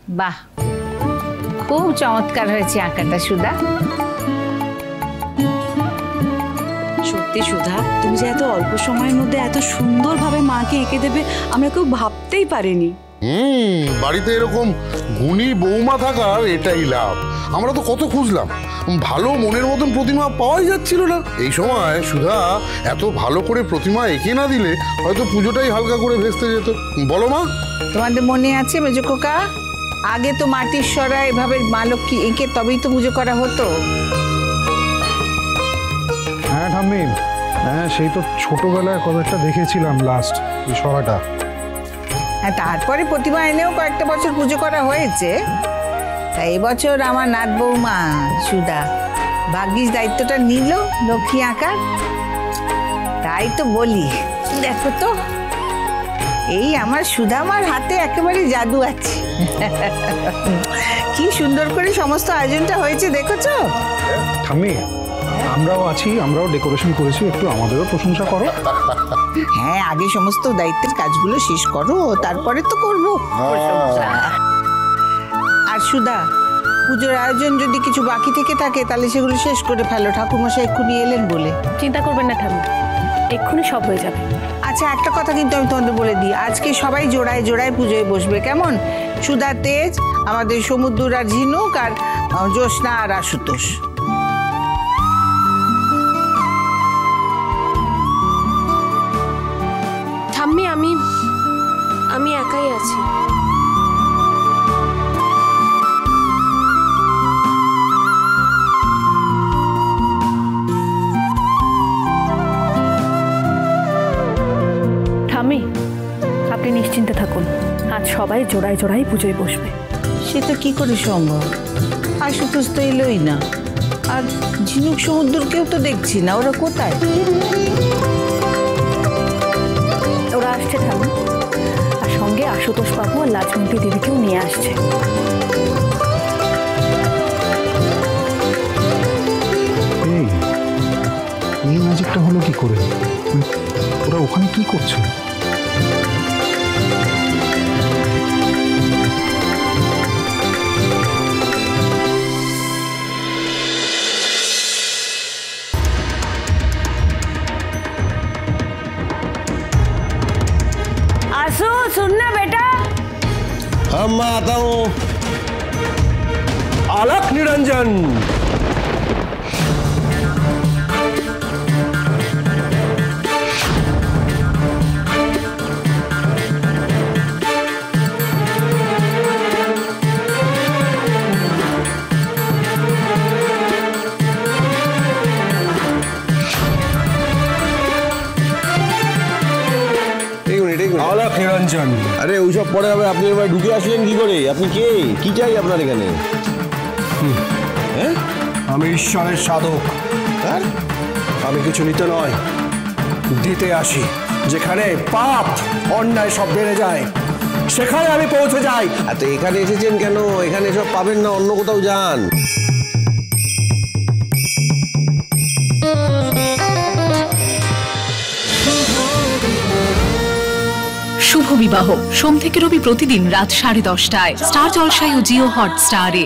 বাহ, খুব চমৎকার হয়েছে আঁকাটা সুধা। সত্যি সুধা, তুমি যে এত অল্প সময়ের মধ্যে এত সুন্দরভাবে মাকে এঁকে দেবে আমরা কেউ ভাবতেই পারিনি। বাড়িতে এরকম গুণী বৌমা থাকার এটাই লাভ। আমরা তো কত খুঁজলাম, ভালো মনের মতন প্রতিমা পাওয়াই যাচ্ছিল না। এই সময় সুধা এত ভালো করে প্রতিমা এঁকে না দিলে হয়তো পুজোটাই হালকা করে ভেস্তে যেত। বলো মা? তোমাদের মনে আছে মেজো খোকা, আগে তো মাটির সরা এভাবে মা লক্ষ্মী এঁকে তবেই তো পুজো করা হতো। হ্যাঁ ঠাম্মি, হ্যাঁ সেই তো ছোটবেলায় কতটা দেখেছিলাম লাস্ট এই সরাটা। হ্যাঁ, তারপরে প্রতিমা এনেও কয়েকটা বছর পুজো করা হয়েছে। তাই এবছর আমার নাত বৌমা সুধা ভাগ্যিস দায়িত্বটা নিল লক্ষ্মী আঁকার। তাই তো বলি, দেখো তো এই আমার সুধা আমার হাতে একেবারে জাদু আছে। কি সুন্দর করে সমস্ত আয়োজনটা হয়েছে দেখেছো? ঠাম্মি, আমরাও আছি, আমরাও ডেকোরেশন করেছি, একটু আমাদেরও প্রশংসা করো। হ্যাঁ, আগে সমস্ত দায়িত্বের কাজগুলো শেষ করো, তারপরে তো করবো প্রশংসা। আর সুধা, পুজোর আয়োজন যদি কিছু বাকি থেকে থাকে তাহলে সেগুলো শেষ করে ফেলো, ঠাকুরমশাই এক্ষুনি এলেন বলে। চিন্তা করবেন না ঠাকুর, এক্ষুনি সব হয়ে যাবে। আচ্ছা, একটা কথা কিন্তু আমি তোমাদের বলে দিই, আজকে সবাই জোড়ায় জোড়ায় পুজোয় বসবে, কেমন? সুধা, তেজ, আমাদের সমুদ্র আর ঝিনুক, আর জ্যোৎস্না আর আশুতোষ। ঠাম্মি, আমি একাই আছি। ঠাম্মি, আপনি নিশ্চিন্তে থাকুন, আজ সবাই জোড়ায় জোড়ায় পুজোয় বসবে। সেটা কি করে সম্ভব? আশুতোষ তো এলোই না, আর ঝিনুক সমুদ্রকেও তো দেখছি না, ওরা কোথায়? ওরা আসছে ঠাম্মি, আর সঙ্গে আশুতোষ বাবু আর লাজমন্তী দেবীকেও নিয়ে আসছে। এই ম্যাজিকটা হলো কি করে? ওরা ওখানে কি করছে? आसू, सुनना बेटा। हाँ मैं आता हूँ। अलख निरंजन। अलख निरंजन। अरे ওইসব পরে হবে, আপনি এবার ঢুকে আসলেন কি করে? আপনি কে? কি চাই আপনার এখানে? আমি ঈশ্বরের সাধক। আমি কিছু নিতে নয়, দিতে আসি। যেখানে পাপ অন্যায় সব বেড়ে যায় সেখানে আমি পৌঁছে যাই। আর তো এখানে এসেছেন কেন? এখানে সব পাবেন না, অন্য কোথাও যান। শুভ বিবাহ সোম থেকে রবি প্রতিদিন রাত 10:30টায় স্টার জলসায় ও জিও হটস্টারে।